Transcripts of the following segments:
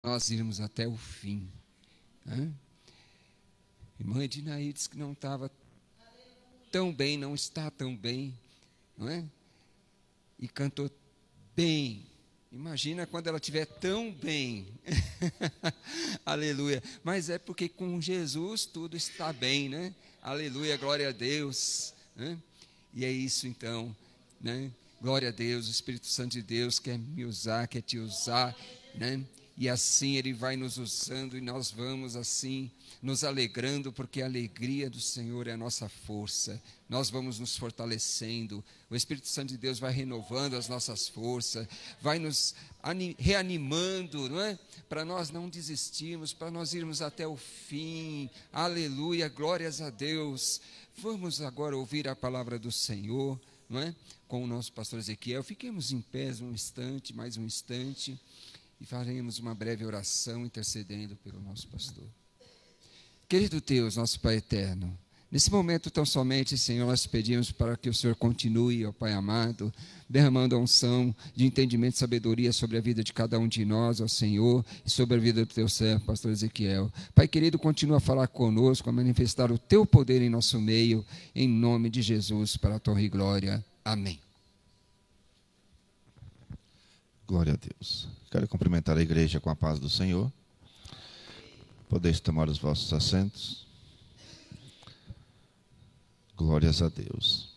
nós irmos até o fim. Né? Irmã Edinaí disse que não estava tão bem, não está tão bem, não é? E cantou bem. Imagina quando ela estiver tão bem. Aleluia. Mas é porque com Jesus tudo está bem, né? Aleluia, glória a Deus. Né? E é isso então, né? Glória a Deus, o Espírito Santo de Deus quer me usar, quer te usar, né? E assim Ele vai nos usando e nós vamos assim nos alegrando, porque a alegria do Senhor é a nossa força. Nós vamos nos fortalecendo, o Espírito Santo de Deus vai renovando as nossas forças, vai nos reanimando, não é? Para nós não desistirmos, para nós irmos até o fim. Aleluia, glórias a Deus. Vamos agora ouvir a palavra do Senhor, não é? Com o nosso pastor Ezequiel. Fiquemos em pé um instante, mais um instante, e faremos uma breve oração intercedendo pelo nosso pastor. Querido Deus, nosso Pai eterno, nesse momento tão somente, Senhor, nós pedimos para que o Senhor continue, ó Pai amado, derramando a unção de entendimento e sabedoria sobre a vida de cada um de nós, ó Senhor, e sobre a vida do teu servo, pastor Ezequiel. Pai querido, continua a falar conosco, a manifestar o teu poder em nosso meio, em nome de Jesus, para a tua honra e glória. Amém. Glória a Deus. Quero cumprimentar a igreja com a paz do Senhor. Podeis tomar os vossos assentos. Glórias a Deus.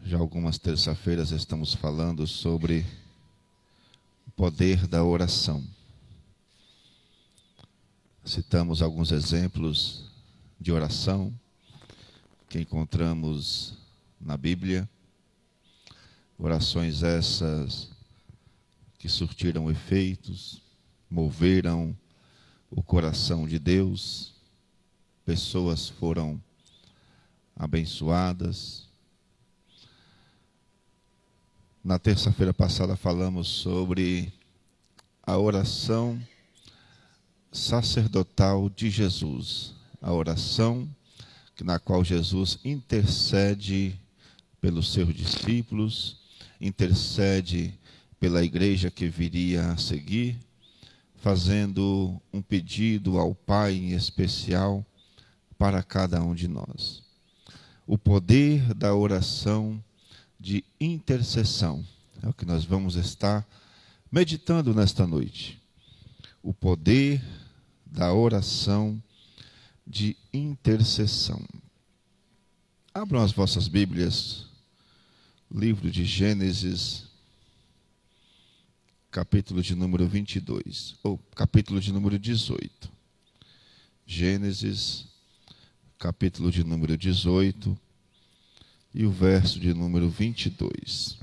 Já algumas terça-feiras estamos falando sobre o poder da oração. Citamos alguns exemplos de oração que encontramos na Bíblia. Orações essas que surtiram efeitos, moveram o coração de Deus, pessoas foram abençoadas. Na terça-feira passada falamos sobre a oração sacerdotal de Jesus, a oração na qual Jesus intercede pelos seus discípulos, intercede pela igreja que viria a seguir, fazendo um pedido ao Pai em especial para cada um de nós. O poder da oração de intercessão é o que nós vamos estar meditando nesta noite. O poder da oração de intercessão. Abram as vossas Bíblias, livro de Gênesis, capítulo de número 22, ou capítulo de número 18. Gênesis, capítulo de número 18, e o verso de número 22.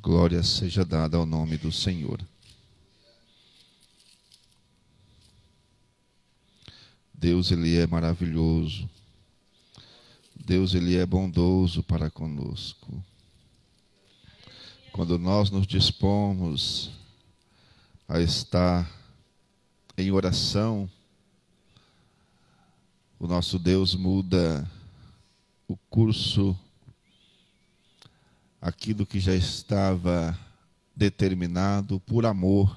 Glória seja dada ao nome do Senhor. Deus, Ele é maravilhoso. Deus, Ele é bondoso para conosco. Quando nós nos dispomos a estar em oração, o nosso Deus muda o curso, aquilo que já estava determinado por amor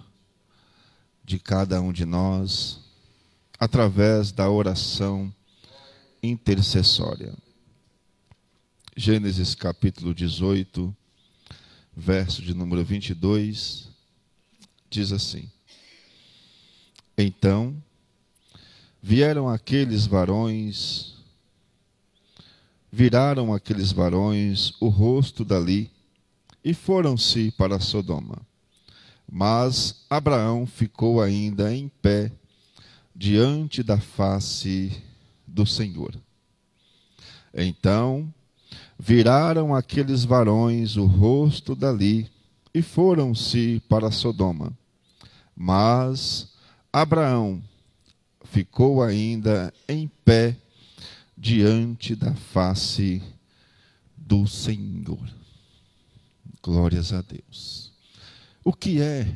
de cada um de nós, através da oração intercessória. Gênesis capítulo 18, verso de número 22, diz assim: Então viraram aqueles varões o rosto dali e foram-se para Sodoma. Mas Abraão ficou ainda em pé diante da face do Senhor. Então viraram aqueles varões o rosto dali e foram-se para Sodoma. Mas Abraão ficou ainda em pé diante da face do Senhor. Glórias a Deus. O que é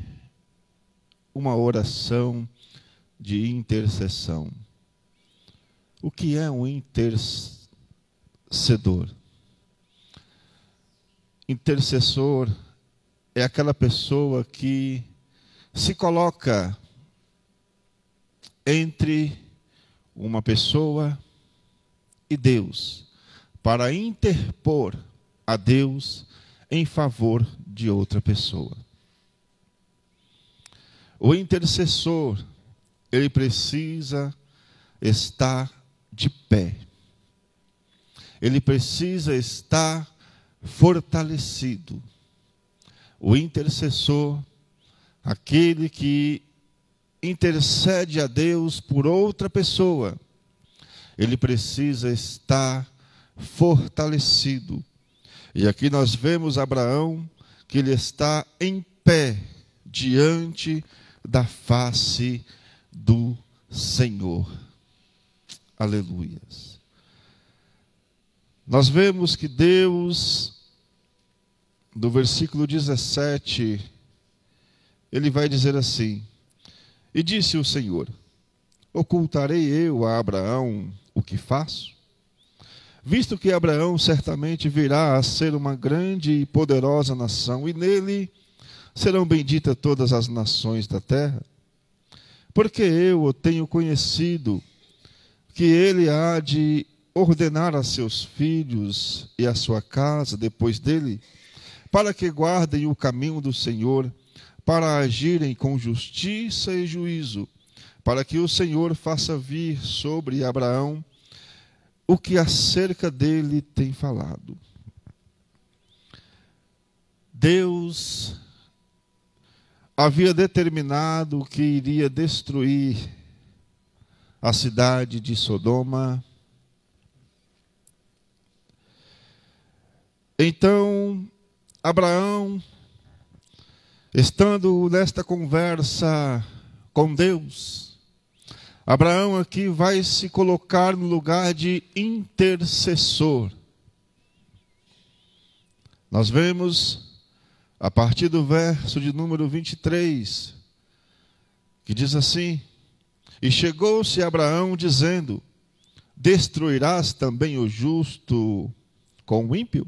uma oração de intercessão? O que é um intercedor? intercessor é aquela pessoa que se coloca entre uma pessoa e Deus, para interpor a Deus em favor de outra pessoa. O intercessor, ele precisa estar de pé. Ele precisa estar fortalecido. O intercessor, aquele que intercede a Deus por outra pessoa, ele precisa estar fortalecido. E aqui nós vemos Abraão, que ele está em pé diante da face do Senhor. Aleluias. Nós vemos que Deus, no versículo 17, ele vai dizer assim: e disse o Senhor: ocultarei eu a Abraão o que faço? Visto que Abraão certamente virá a ser uma grande e poderosa nação, e nele serão benditas todas as nações da terra. Porque eu o tenho conhecido, que ele há de ordenar a seus filhos e a sua casa depois dele, para que guardem o caminho do Senhor, para agirem com justiça e juízo, para que o Senhor faça vir sobre Abraão o que acerca dele tem falado. Deus havia determinado que iria destruir a cidade de Sodoma. Então, Abraão, estando nesta conversa com Deus, Abraão aqui vai se colocar no lugar de intercessor. Nós vemos, a partir do verso de número 23, que diz assim: e chegou-se Abraão dizendo: destruirás também o justo com o ímpio?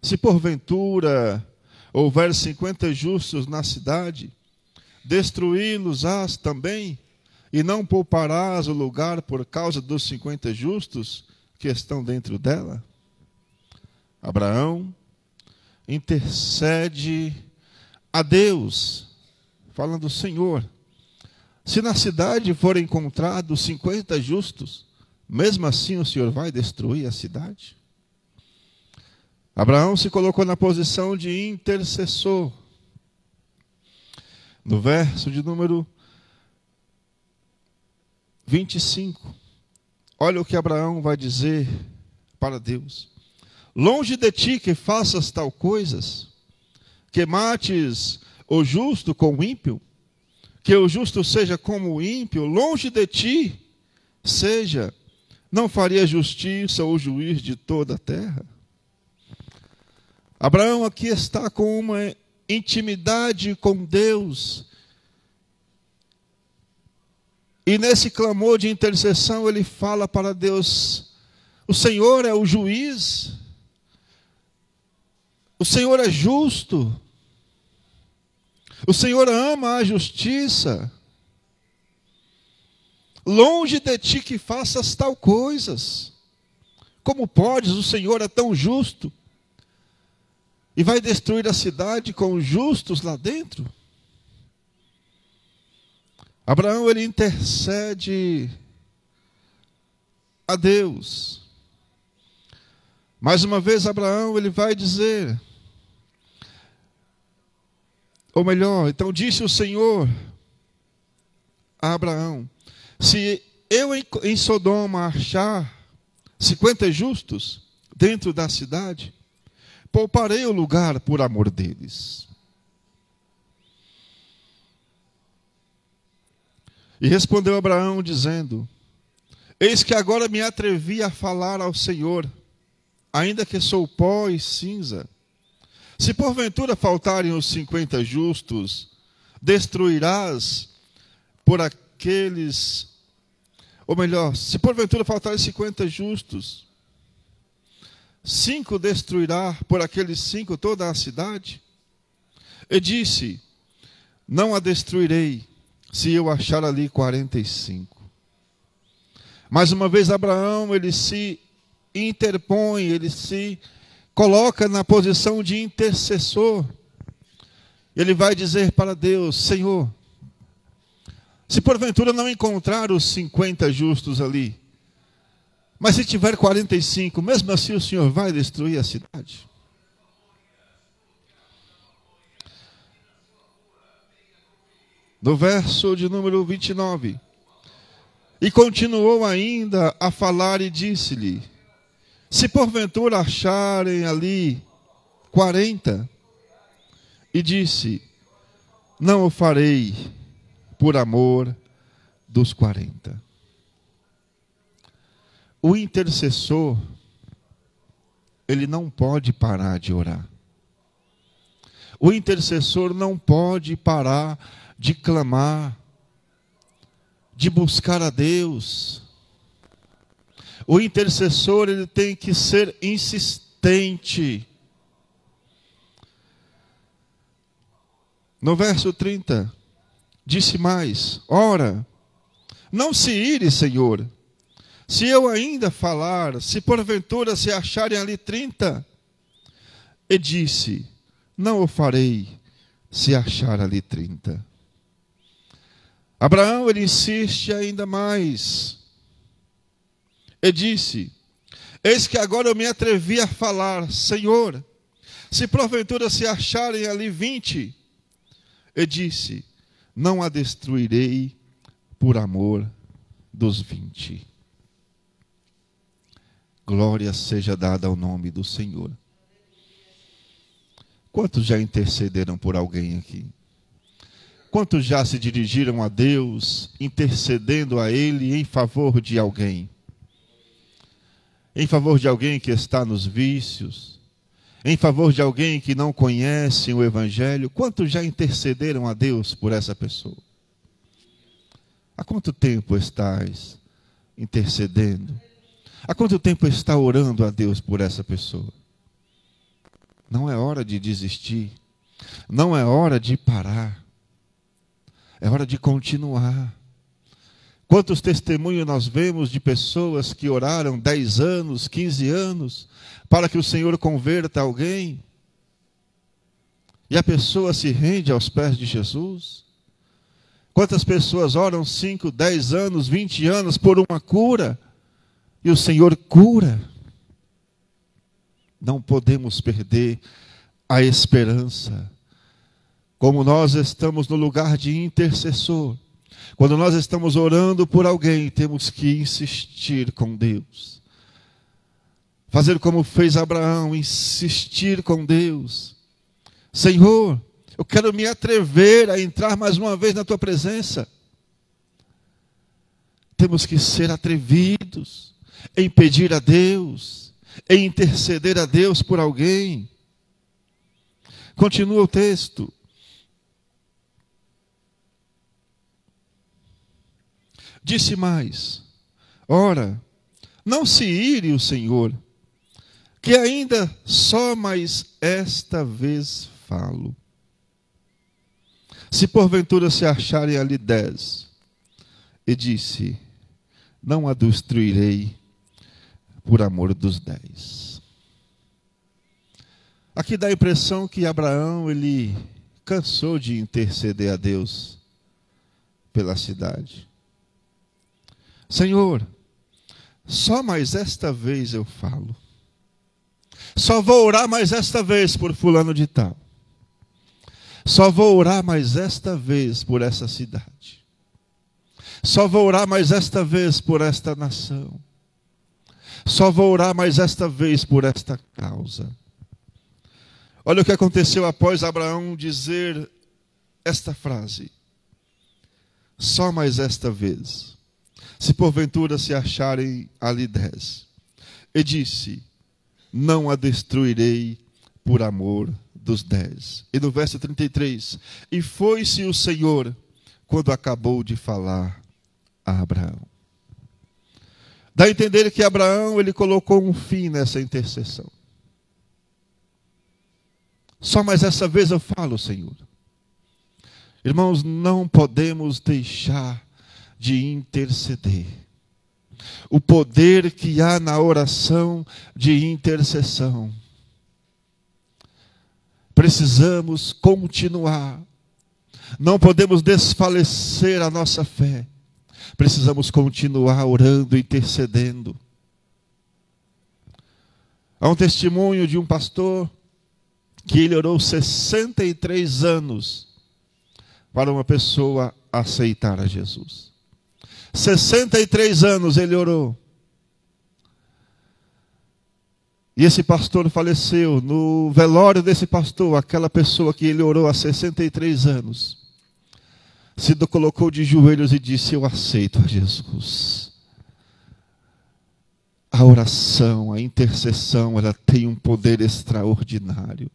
Se porventura houver 50 justos na cidade, destruí-los-ás também? E não pouparás o lugar por causa dos 50 justos que estão dentro dela? Abraão intercede a Deus, falando: Senhor, se na cidade forem encontrados 50 justos, mesmo assim o Senhor vai destruir a cidade? Abraão se colocou na posição de intercessor. No verso de número 25, olha o que Abraão vai dizer para Deus: longe de ti que faças tal coisas, que mates o justo com o ímpio, que o justo seja como o ímpio, longe de ti seja, não faria justiça o juiz de toda a terra? Abraão aqui está com uma intimidade com Deus, e nesse clamor de intercessão ele fala para Deus: o Senhor é o juiz, o Senhor é justo, o Senhor ama a justiça. Longe de ti que faças tal coisas. Como podes? O Senhor é tão justo e vai destruir a cidade com os justos lá dentro? Abraão, ele intercede a Deus. Mais uma vez, Abraão, ele vai dizer, ou melhor, então disse o Senhor a Abraão: se eu em Sodoma achar 50 justos dentro da cidade, pouparei o lugar por amor deles. E respondeu Abraão dizendo: eis que agora me atrevi a falar ao Senhor, ainda que sou pó e cinza. Se porventura faltarem os 50 justos, destruirás por aqueles, ou melhor, se porventura faltarem 50 justos, 5 destruirá por aqueles 5 toda a cidade? E disse: não a destruirei, se eu achar ali 45. Mais uma vez Abraão, ele se interpõe, ele se coloca na posição de intercessor. Ele vai dizer para Deus: Senhor, se porventura não encontrar os 50 justos ali, mas se tiver 45, mesmo assim o Senhor vai destruir a cidade? No verso de número 29. E continuou ainda a falar e disse-lhe: se porventura acharem ali 40, e disse: não o farei por amor dos 40. O intercessor, ele não pode parar de orar. O intercessor não pode parar de clamar, de buscar a Deus. O intercessor, ele tem que ser insistente. No verso 30, disse mais: ora, não se ire, Senhor, se eu ainda falar, se porventura se acharem ali 30. E disse: não o farei, se achar ali 30. Abraão, ele insiste ainda mais. E disse: eis que agora eu me atrevi a falar, Senhor, se porventura se acharem ali 20. E disse: não a destruirei por amor dos 20. Glória seja dada ao nome do Senhor. Quantos já intercederam por alguém aqui? Quantos já se dirigiram a Deus, intercedendo a Ele em favor de alguém? Em favor de alguém que está nos vícios, em favor de alguém que não conhece o Evangelho. Quantos já intercederam a Deus por essa pessoa? Há quanto tempo estás intercedendo? Há quanto tempo está orando a Deus por essa pessoa? Não é hora de desistir. Não é hora de parar. É hora de continuar. Quantos testemunhos nós vemos de pessoas que oraram 10 anos, 15 anos, para que o Senhor converta alguém, e a pessoa se rende aos pés de Jesus? Quantas pessoas oram 5, 10 anos, 20 anos por uma cura, e o Senhor cura? Não podemos perder a esperança. Como nós estamos no lugar de intercessor, quando nós estamos orando por alguém, temos que insistir com Deus. Fazer como fez Abraão, insistir com Deus. Senhor, eu quero me atrever a entrar mais uma vez na tua presença. Temos que ser atrevidos em pedir a Deus, em interceder a Deus por alguém. Continua o texto. Disse mais: ora, não se ire o Senhor, que ainda só mais esta vez falo. Se porventura se acharem ali 10. E disse: não a destruirei por amor dos 10. Aqui dá a impressão que Abraão, ele cansou de interceder a Deus pela cidade. Senhor, só mais esta vez eu falo. Só vou orar mais esta vez por fulano de tal. Só vou orar mais esta vez por essa cidade. Só vou orar mais esta vez por esta nação. Só vou orar mais esta vez por esta causa. Olha o que aconteceu após Abraão dizer esta frase. Só mais esta vez. Se porventura se acharem ali 10. E disse: não a destruirei por amor dos 10. E no verso 33, e foi-se o Senhor quando acabou de falar a Abraão. Dá a entender que Abraão, ele colocou um fim nessa intercessão. Só mais essa vez eu falo, Senhor. Irmãos, não podemos deixar de interceder. O poder que há na oração de intercessão. Precisamos continuar. Não podemos desfalecer a nossa fé. Precisamos continuar orando, intercedendo. Há um testemunho de um pastor que ele orou 63 anos para uma pessoa aceitar a Jesus. 63 anos ele orou. E esse pastor faleceu. No velório desse pastor, aquela pessoa que ele orou há 63 anos, se colocou de joelhos e disse: eu aceito a Jesus. A oração, a intercessão, ela tem um poder extraordinário.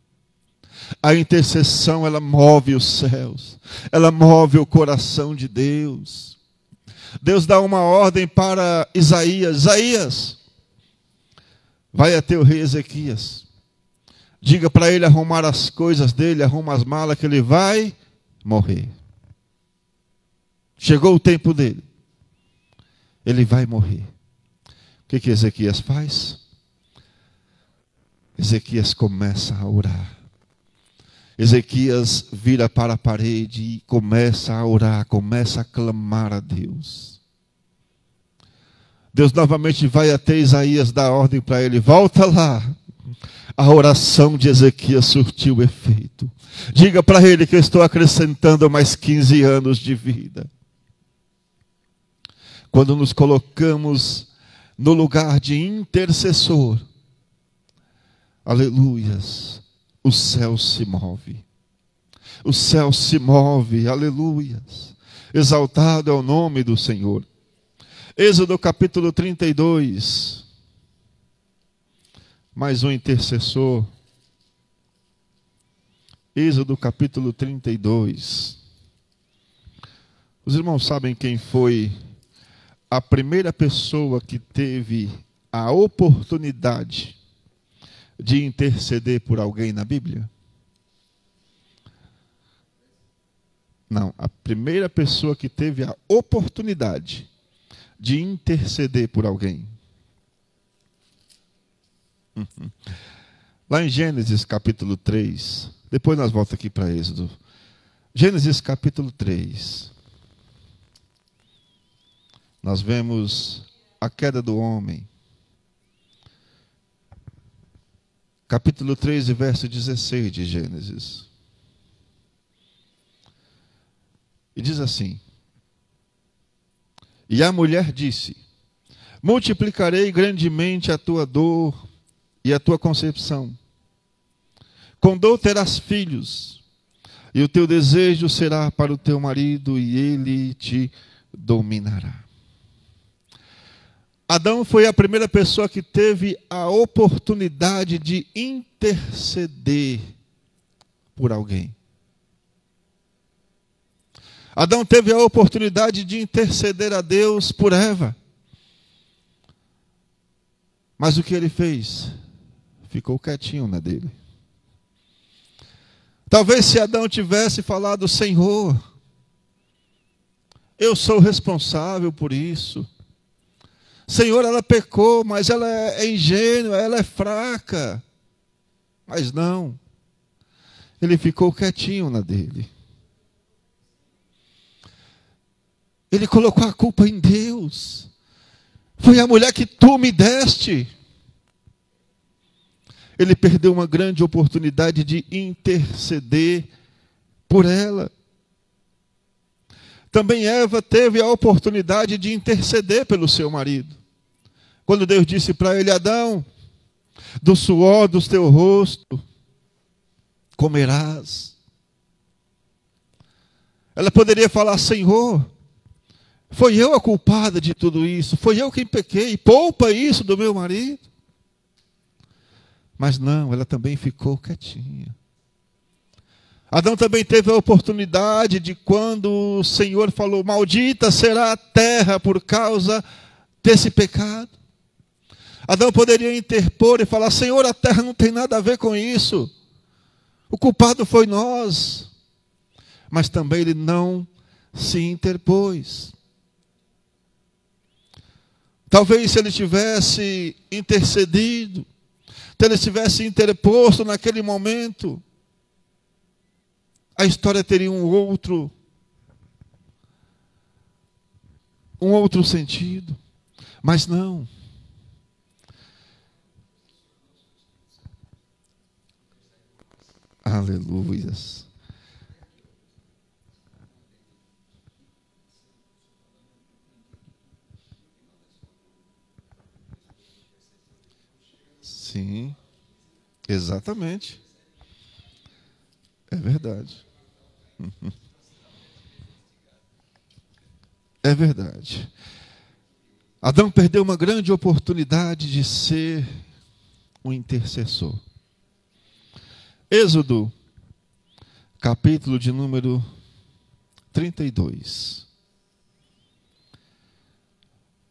A intercessão, ela move os céus, ela move o coração de Deus. Deus dá uma ordem para Isaías: Isaías, vai até o rei Ezequias, diga para ele arrumar as coisas dele, arruma as malas, que ele vai morrer. Chegou o tempo dele, ele vai morrer. O que Ezequias faz? Ezequias começa a orar. Ezequias vira para a parede e começa a orar, começa a clamar a Deus. Deus novamente vai até Isaías, dá ordem para ele: volta lá. A oração de Ezequias surtiu efeito. Diga para ele que eu estou acrescentando mais 15 anos de vida. Quando nos colocamos no lugar de intercessor, aleluias, o céu se move. O céu se move, aleluias. Exaltado é o nome do Senhor. Êxodo capítulo 32. Mais um intercessor. Êxodo capítulo 32. Os irmãos sabem quem foi a primeira pessoa que teve a oportunidade de interceder por alguém na Bíblia? Não, a primeira pessoa que teve a oportunidade de interceder por alguém. Lá em Gênesis capítulo 3, depois nós voltamos aqui para Êxodo. Gênesis capítulo 3. Nós vemos a queda do homem. Capítulo 3, verso 16 de Gênesis. E diz assim: e a mulher disse: multiplicarei grandemente a tua dor e a tua concepção. Com dor terás filhos, e o teu desejo será para o teu marido, e ele te dominará. Adão foi a primeira pessoa que teve a oportunidade de interceder por alguém. Adão teve a oportunidade de interceder a Deus por Eva. Mas o que ele fez? Ficou quietinho na dele. Talvez se Adão tivesse falado: Senhor, eu sou responsável por isso. Senhor, ela pecou, mas ela é ingênua, ela é fraca. Mas não. Ele ficou quietinho na dele. Ele colocou a culpa em Deus. Foi a mulher que tu me deste. Ele perdeu uma grande oportunidade de interceder por ela. Também Eva teve a oportunidade de interceder pelo seu marido. Quando Deus disse para ele: Adão, do suor do teu rosto comerás. Ela poderia falar: Senhor, foi eu a culpada de tudo isso, foi eu quem pequei, poupa isso do meu marido. Mas não, ela também ficou quietinha. Adão também teve a oportunidade de, quando o Senhor falou: maldita será a terra por causa desse pecado. Adão poderia interpor e falar: Senhor, a terra não tem nada a ver com isso. O culpado foi nós, mas também ele não se interpôs. Talvez se ele tivesse intercedido, se ele tivesse interposto naquele momento, a história teria um outro sentido. Mas não. Aleluias. Sim, exatamente. É verdade. É verdade. Adão perdeu uma grande oportunidade de ser um intercessor. Êxodo, capítulo de número 32.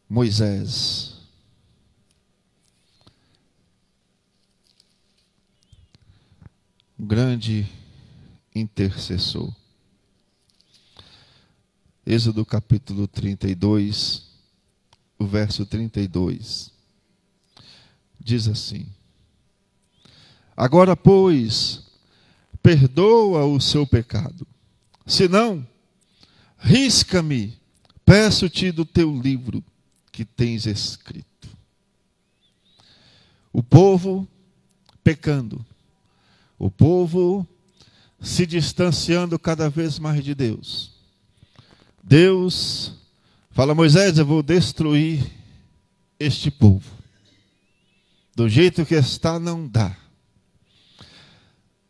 Moisés. Um grande intercessor. Êxodo capítulo 32, o verso 32. Diz assim: Agora, pois, perdoa o seu pecado. Se não, risca-me, peço-te do teu livro que tens escrito. O povo pecando. O povo se distanciando cada vez mais de Deus. Deus fala: Moisés, eu vou destruir este povo. Do jeito que está, não dá.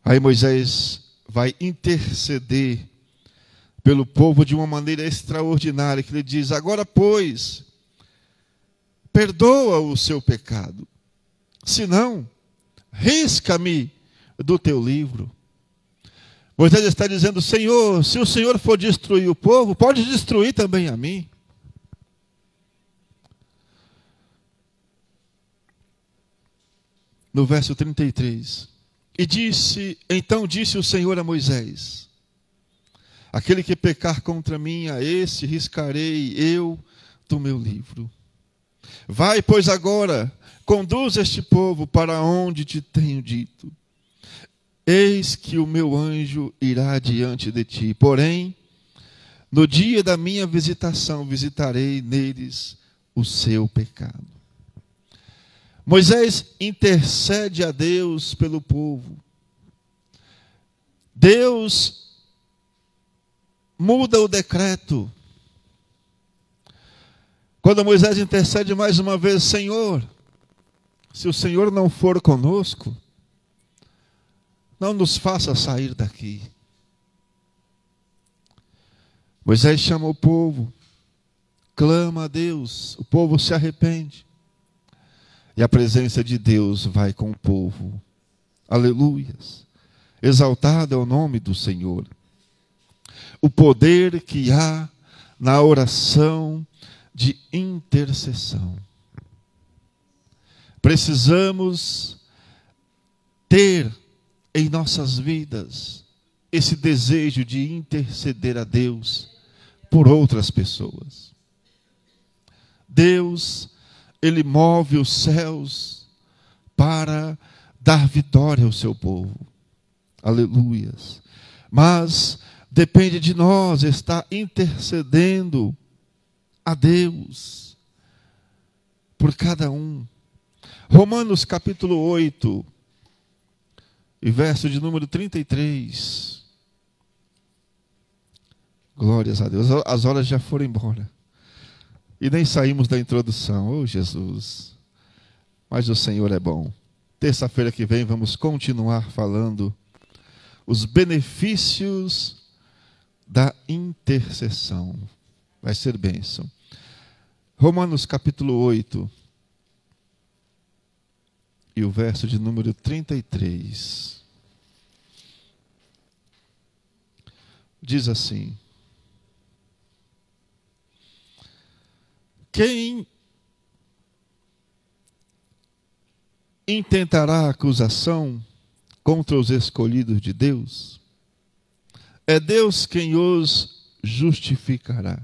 Aí Moisés vai interceder pelo povo de uma maneira extraordinária, que ele diz: agora, pois, perdoa o seu pecado. Se não, risca-me do teu livro. Moisés está dizendo: Senhor, se o Senhor for destruir o povo, pode destruir também a mim. No verso 33. Então disse o Senhor a Moisés: aquele que pecar contra mim, a esse riscarei eu do meu livro. Vai, pois, agora, conduz este povo para onde te tenho dito. Eis que o meu anjo irá diante de ti. Porém, no dia da minha visitação, visitarei neles o seu pecado. Moisés intercede a Deus pelo povo. Deus muda o decreto. Quando Moisés intercede mais uma vez: Senhor, se o Senhor não for conosco, não nos faça sair daqui. Moisés chama o povo, clama a Deus, o povo se arrepende. E a presença de Deus vai com o povo. Aleluias. Exaltado é o nome do Senhor. O poder que há na oração de intercessão. Precisamos ter em nossas vidas esse desejo de interceder a Deus por outras pessoas. Deus, Ele move os céus para dar vitória ao seu povo. Aleluias. Mas depende de nós estar intercedendo a Deus por cada um. Romanos capítulo 8, e verso de número 33. Glórias a Deus. As horas já foram embora. E nem saímos da introdução. Oh, Jesus. Mas o Senhor é bom. Terça-feira que vem vamos continuar falando os benefícios da intercessão. Vai ser bênção. Romanos capítulo 8. E o verso de número 33. Diz assim: quem intentará acusação contra os escolhidos de Deus? É Deus quem os justificará.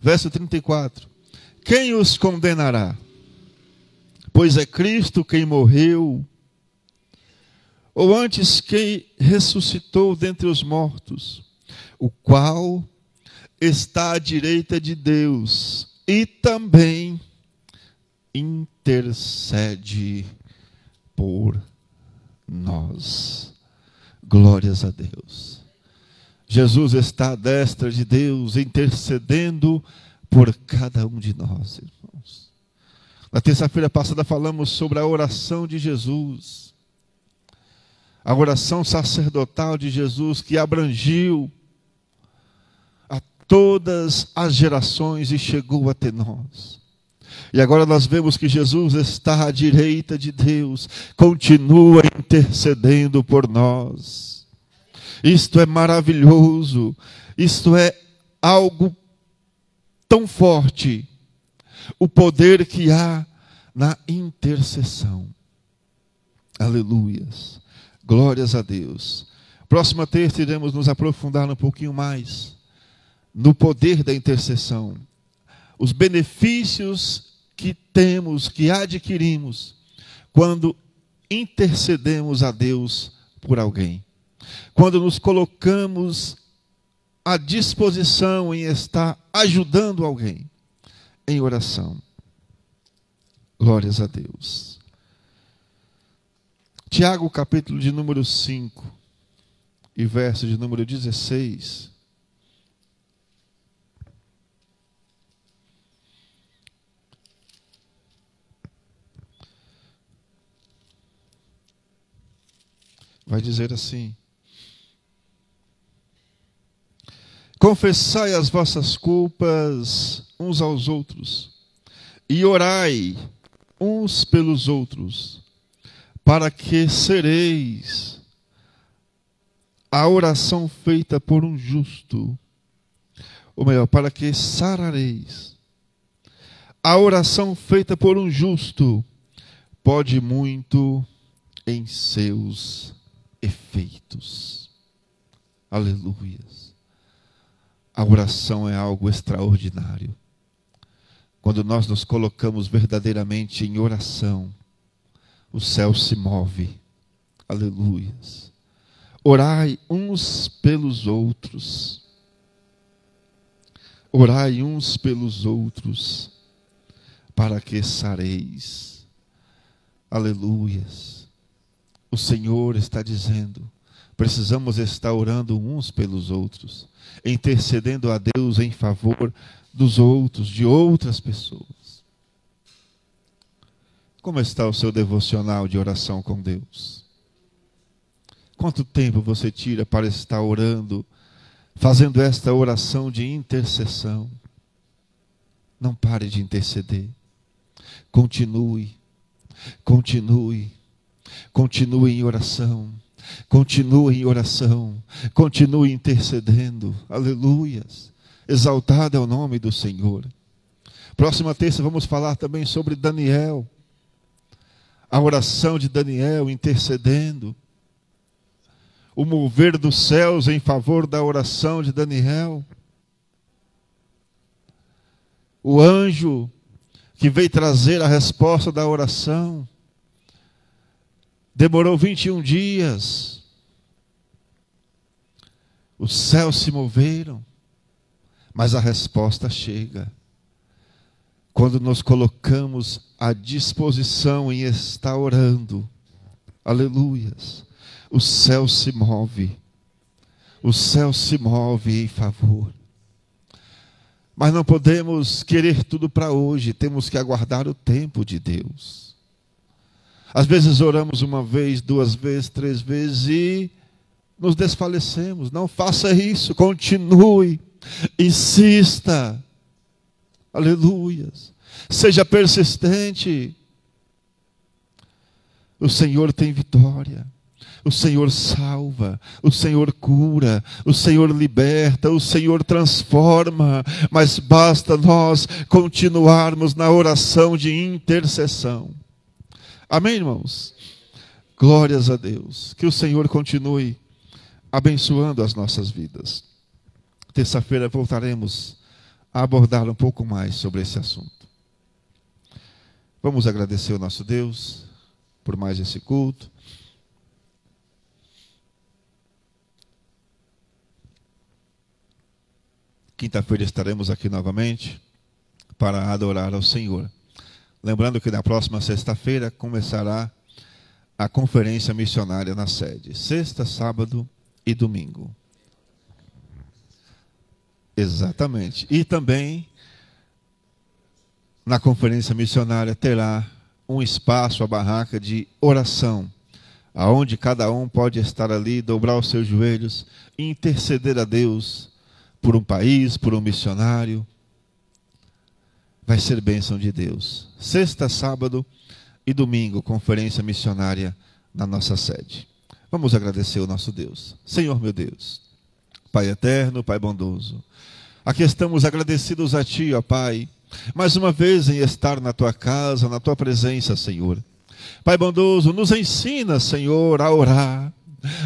Verso 34. Quem os condenará? Pois é Cristo quem morreu, ou antes quem ressuscitou dentre os mortos, o qual está à direita de Deus e também intercede por nós. Glórias a Deus. Jesus está à destra de Deus, intercedendo por cada um de nós, irmãos. Na terça-feira passada falamos sobre a oração de Jesus, a oração sacerdotal de Jesus, que abrangiu a todas as gerações e chegou até nós. E agora nós vemos que Jesus está à direita de Deus, continua intercedendo por nós. Isto é maravilhoso, isto é algo tão forte, o poder que há na intercessão. Aleluias, glórias a Deus. Próxima terça iremos nos aprofundar um pouquinho mais no poder da intercessão, os benefícios que temos, que adquirimos, quando intercedemos a Deus por alguém. Quando nos colocamos à disposição em estar ajudando alguém em oração. Glórias a Deus. Tiago, capítulo de número 5 e verso de número 16. Vai dizer assim: confessai as vossas culpas uns aos outros e orai uns pelos outros, para que sereis a oração feita por um justo, ou melhor, para que sarareis. A oração feita por um justo pode muito em seus efeitos. Aleluias. A oração é algo extraordinário. Quando nós nos colocamos verdadeiramente em oração, o céu se move. Aleluias. Orai uns pelos outros. Orai uns pelos outros, para que sareis. Aleluias. O Senhor está dizendo, precisamos estar orando uns pelos outros, intercedendo a Deus em favor dos outros, de outras pessoas. Como está o seu devocional de oração com Deus? Quanto tempo você tira para estar orando, fazendo esta oração de intercessão? Não pare de interceder. Continue, continue, continue em oração. Continue em oração, continue intercedendo. Aleluias. Exaltado é o nome do Senhor. Próxima terça vamos falar também sobre Daniel. A oração de Daniel intercedendo. O mover dos céus em favor da oração de Daniel. O anjo que veio trazer a resposta da oração. Demorou 21 dias. Os céus se moveram. Mas a resposta chega. Quando nos colocamos à disposição em estar orando. Aleluias. O céu se move. O céu se move em favor. Mas não podemos querer tudo para hoje. Temos que aguardar o tempo de Deus. Às vezes oramos uma vez, 2 vezes, 3 vezes e nos desfalecemos. Não faça isso, continue, insista. Aleluias. Seja persistente. O Senhor tem vitória. O Senhor salva, o Senhor cura, o Senhor liberta, o Senhor transforma. Mas basta nós continuarmos na oração de intercessão. Amém, irmãos? Glórias a Deus. Que o Senhor continue abençoando as nossas vidas. Terça-feira voltaremos a abordar um pouco mais sobre esse assunto. Vamos agradecer ao nosso Deus por mais esse culto. Quinta-feira estaremos aqui novamente para adorar ao Senhor. Lembrando que na próxima sexta-feira começará a conferência missionária na sede. Sexta, sábado e domingo. Exatamente. E também na conferência missionária terá um espaço, a barraca de oração, aonde cada um pode estar ali, dobrar os seus joelhos e interceder a Deus por um país, por um missionário. Vai ser bênção de Deus. Sexta, sábado e domingo, conferência missionária na nossa sede. Vamos agradecer ao nosso Deus. Senhor meu Deus, Pai eterno, Pai bondoso, aqui estamos agradecidos a Ti, ó Pai, mais uma vez em estar na Tua casa, na Tua presença, Senhor. Pai bondoso, nos ensina, Senhor, a orar.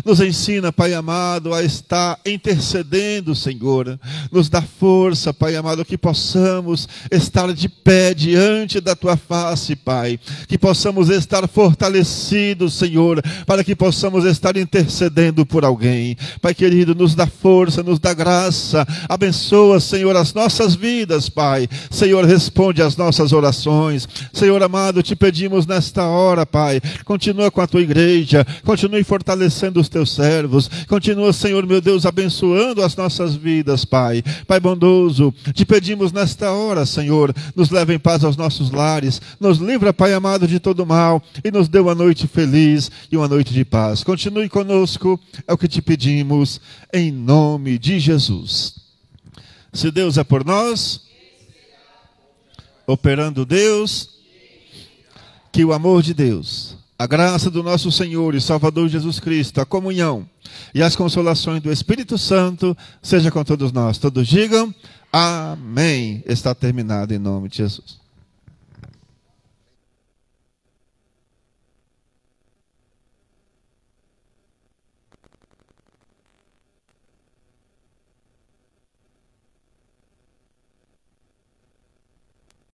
Nos ensina, Pai amado, a estar intercedendo, Senhor. Nos dá força, Pai amado, que possamos estar de pé diante da Tua face, Pai. Que possamos estar fortalecidos, Senhor, para que possamos estar intercedendo por alguém. Pai querido, nos dá força, nos dá graça. Abençoa, Senhor, as nossas vidas, Pai. Senhor, responde às nossas orações. Senhor amado, te pedimos nesta hora, Pai. Continua com a Tua igreja, continue fortalecendo os Teus servos, continua, Senhor meu Deus, abençoando as nossas vidas, Pai. Pai bondoso, te pedimos nesta hora, Senhor, nos leva em paz aos nossos lares, nos livra, Pai amado, de todo mal e nos dê uma noite feliz e uma noite de paz. Continue conosco, é o que te pedimos, em nome de Jesus. Se Deus é por nós, operando Deus, que o amor de Deus, a graça do nosso Senhor e Salvador Jesus Cristo, a comunhão e as consolações do Espírito Santo seja com todos nós. Todos digam amém. Está terminado em nome de Jesus.